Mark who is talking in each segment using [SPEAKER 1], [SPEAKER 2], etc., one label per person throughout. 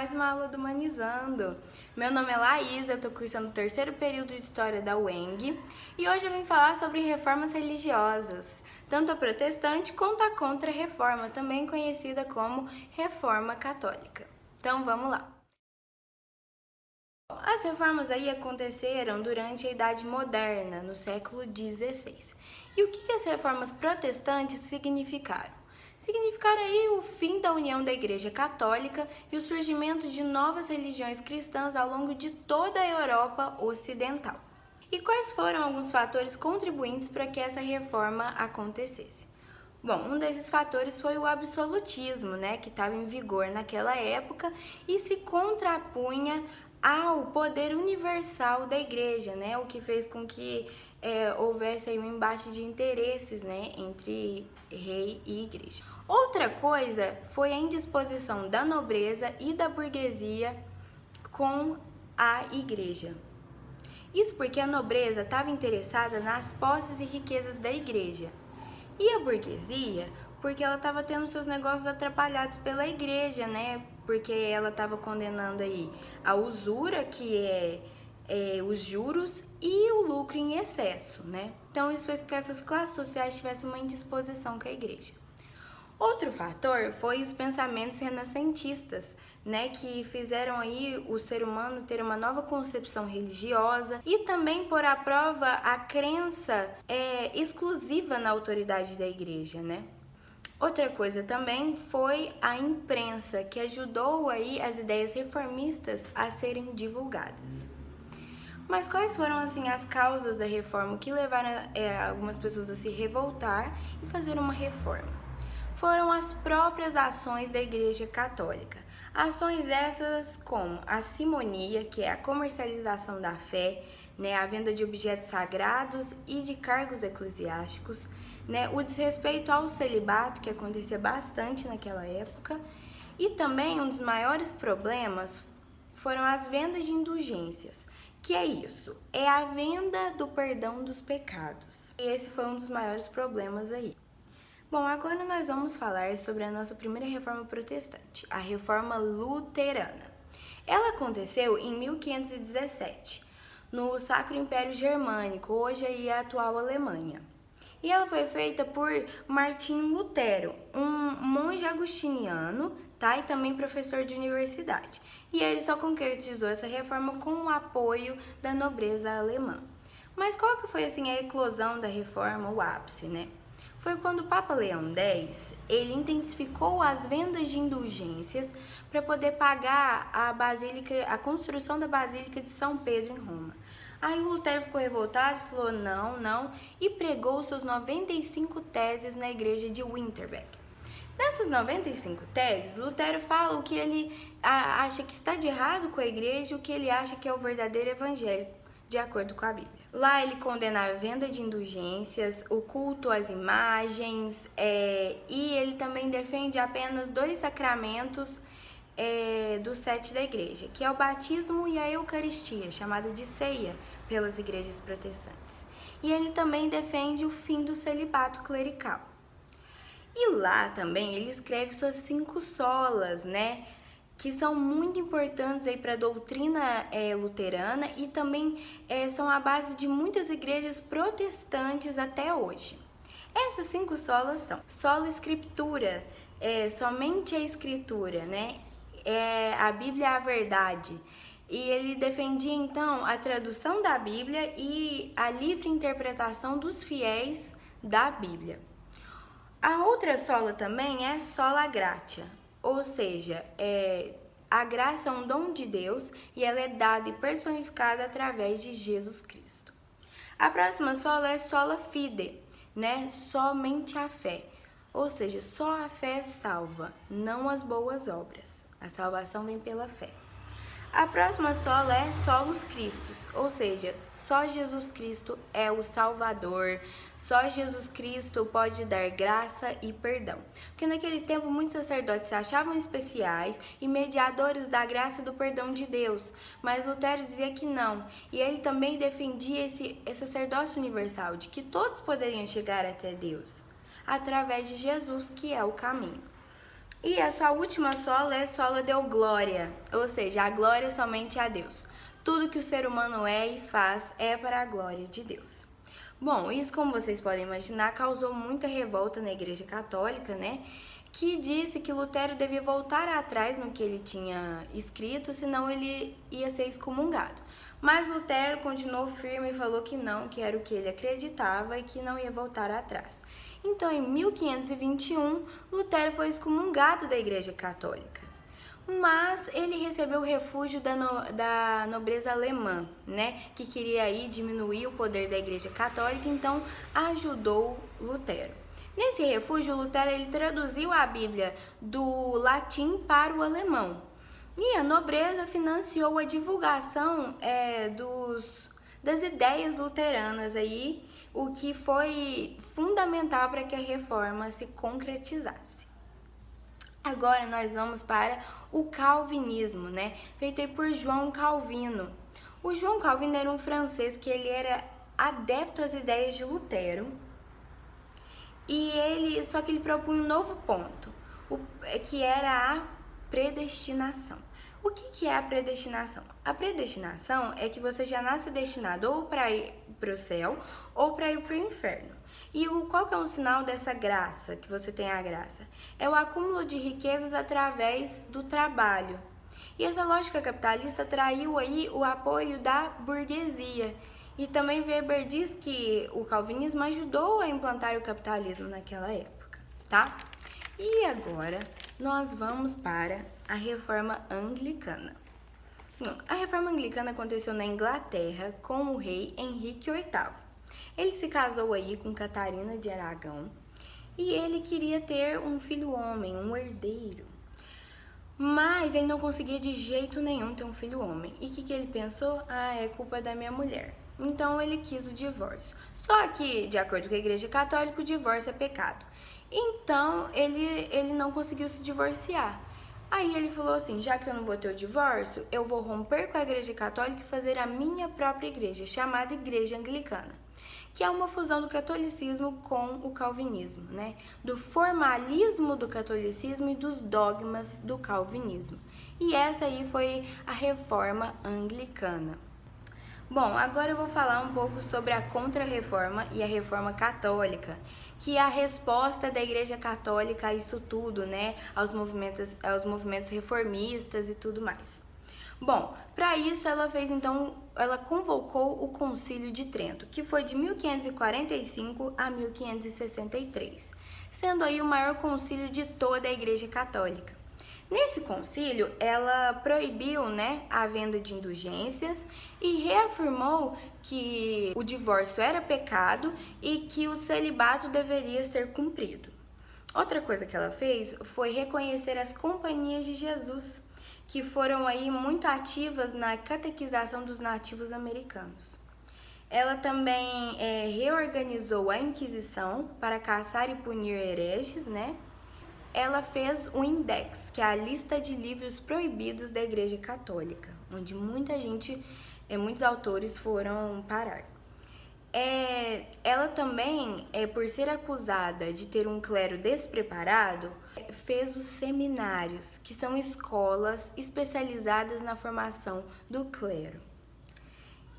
[SPEAKER 1] mais uma aula do Humanizando. Meu nome é Laísa, eu estou cursando o terceiro período de História da UENG e hoje eu vim falar sobre reformas religiosas, tanto a protestante quanto a contra-reforma, também conhecida como Reforma Católica. Então vamos lá. As reformas aí aconteceram durante a Idade Moderna, no século XVI. E o que as reformas protestantes significaram? Significaram aí o fim da união da Igreja Católica e o surgimento de novas religiões cristãs ao longo de toda a Europa Ocidental. E quais foram alguns fatores contribuintes para que essa reforma acontecesse? Bom, um desses fatores foi o absolutismo, que estava em vigor naquela época e se contrapunha ao poder universal da igreja, o que fez com que houvesse aí um embate de interesses, entre rei e igreja. Outra coisa foi a indisposição da nobreza e da burguesia com a igreja. Isso porque a nobreza estava interessada nas posses e riquezas da igreja. E a burguesia, porque ela estava tendo seus negócios atrapalhados pela igreja, porque ela estava condenando aí a usura, que é os juros, e o lucro em excesso, Então isso fez com que essas classes sociais tivessem uma indisposição com a igreja. Outro fator foi os pensamentos renascentistas, que fizeram aí o ser humano ter uma nova concepção religiosa e também pôr à prova a crença exclusiva na autoridade da igreja, Outra coisa também foi a imprensa, que ajudou aí as ideias reformistas a serem divulgadas. Mas quais foram assim as causas da reforma que levaram algumas pessoas a se revoltar e fazer uma reforma? Foram as próprias ações da Igreja Católica. Ações essas como a simonia, que é a comercialização da fé, a venda de objetos sagrados e de cargos eclesiásticos, o desrespeito ao celibato, que acontecia bastante naquela época, e também um dos maiores problemas foram as vendas de indulgências. Que é isso? É a venda do perdão dos pecados. E esse foi um dos maiores problemas aí. Bom, agora nós vamos falar sobre a nossa primeira reforma protestante, a Reforma Luterana. Ela aconteceu em 1517, no Sacro Império Germânico, hoje aí a atual Alemanha. E ela foi feita por Martinho Lutero, um monge agostiniano, e também professor de universidade. E ele só concretizou essa reforma com o apoio da nobreza alemã. Mas qual que foi assim a eclosão da reforma, o ápice, Foi quando o Papa Leão X, ele intensificou as vendas de indulgências para poder pagar a construção da Basílica de São Pedro em Roma. Aí o Lutero ficou revoltado, falou não, e pregou suas 95 teses na igreja de Wittenberg. Nessas 95 teses, Lutero fala o que ele acha que está de errado com a igreja e o que ele acha que é o verdadeiro evangelho, de acordo com a Bíblia. Lá ele condena a venda de indulgências, o culto às imagens, e ele também defende apenas 2 sacramentos dos 7 da igreja, que é o batismo e a eucaristia, chamada de ceia pelas igrejas protestantes. E ele também defende o fim do celibato clerical. E lá também ele escreve suas 5 solas, que são muito importantes aí para a doutrina luterana e também são a base de muitas igrejas protestantes até hoje. Essas 5 solas são sola escritura, somente a escritura, a Bíblia é a verdade. E ele defendia então a tradução da Bíblia e a livre interpretação dos fiéis da Bíblia. A outra sola também é sola gratia, ou seja, a graça é um dom de Deus e ela é dada e personificada através de Jesus Cristo. A próxima sola é sola fide, somente a fé, ou seja, só a fé salva, não as boas obras. A salvação vem pela fé. A próxima sola é solus Christus, ou seja, só Jesus Cristo é o Salvador, só Jesus Cristo pode dar graça e perdão. Porque naquele tempo muitos sacerdotes se achavam especiais e mediadores da graça e do perdão de Deus, mas Lutero dizia que não, e ele também defendia esse sacerdócio universal, de que todos poderiam chegar até Deus, através de Jesus, que é o caminho. E a sua última sola é sola Deo Glória, ou seja, a glória somente a Deus. Tudo que o ser humano é e faz é para a glória de Deus. Bom, isso, como vocês podem imaginar, causou muita revolta na Igreja Católica, né? Que disse que Lutero devia voltar atrás no que ele tinha escrito, senão ele ia ser excomungado. Mas Lutero continuou firme e falou que não, que era o que ele acreditava e que não ia voltar atrás. Então, em 1521, Lutero foi excomungado da Igreja Católica. Mas ele recebeu o refúgio da nobreza alemã, né, que queria aí diminuir o poder da Igreja Católica, então ajudou Lutero. Nesse refúgio, Lutero ele traduziu a Bíblia do latim para o alemão. E a nobreza financiou a divulgação das ideias luteranas aí, o que foi fundamental para que a reforma se concretizasse. Agora nós vamos para o calvinismo, né? Feito aí por João Calvino. O João Calvino era um francês que ele era adepto às ideias de Lutero. Só que ele propunha um novo ponto, que era a predestinação. O que é a predestinação? A predestinação é que você já nasce destinado ou para ir para o céu ou para ir para o inferno. E qual que é o sinal dessa graça, que você tem a graça? É o acúmulo de riquezas através do trabalho. E essa lógica capitalista atraiu aí o apoio da burguesia. E também Weber diz que o calvinismo ajudou a implantar o capitalismo naquela época, tá? E agora nós vamos para a Reforma Anglicana. A Reforma Anglicana aconteceu na Inglaterra com o rei Henrique VIII. Ele se casou aí com Catarina de Aragão e ele queria ter um filho homem, um herdeiro. Mas ele não conseguia de jeito nenhum ter um filho homem. E o que ele pensou? É culpa da minha mulher. Então ele quis o divórcio. Só que, de acordo com a Igreja Católica, o divórcio é pecado. Então ele não conseguiu se divorciar. Aí ele falou assim, já que eu não vou ter o divórcio, eu vou romper com a Igreja Católica e fazer a minha própria igreja, chamada Igreja Anglicana, que é uma fusão do catolicismo com o calvinismo, né? Do formalismo do catolicismo e dos dogmas do calvinismo. E essa aí foi a Reforma Anglicana. Bom, agora eu vou falar um pouco sobre a Contra-Reforma e a Reforma Católica, que é a resposta da Igreja Católica a isso tudo, né? Aos movimentos reformistas e tudo mais. Bom, para isso ela convocou o Concílio de Trento, que foi de 1545 a 1563, sendo aí o maior concílio de toda a Igreja Católica. Nesse concílio, ela proibiu, né, a venda de indulgências e reafirmou que o divórcio era pecado e que o celibato deveria ser cumprido. Outra coisa que ela fez foi reconhecer as companhias de Jesus, que foram aí muito ativas na catequização dos nativos americanos. Ela também reorganizou a Inquisição para caçar e punir hereges, né? Ela fez o Index, que é a lista de livros proibidos da Igreja Católica, onde muitos autores foram parar. Ela também, por ser acusada de ter um clero despreparado, fez os seminários, que são escolas especializadas na formação do clero.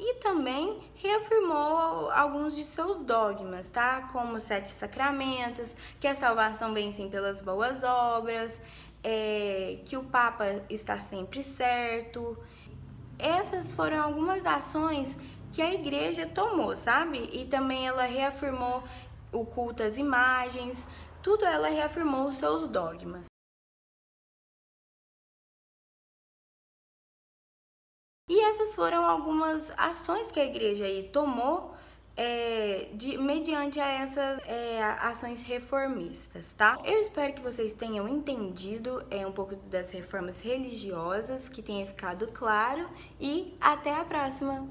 [SPEAKER 1] E também reafirmou alguns de seus dogmas, tá? Como os 7 sacramentos, que a salvação vem sim pelas boas obras, que o Papa está sempre certo. Essas foram algumas ações que a igreja tomou, sabe? E também ela reafirmou o culto às imagens, tudo ela reafirmou os seus dogmas. E essas foram algumas ações que a igreja aí tomou mediante a essas ações reformistas, tá? Eu espero que vocês tenham entendido um pouco das reformas religiosas, que tenha ficado claro, e até a próxima!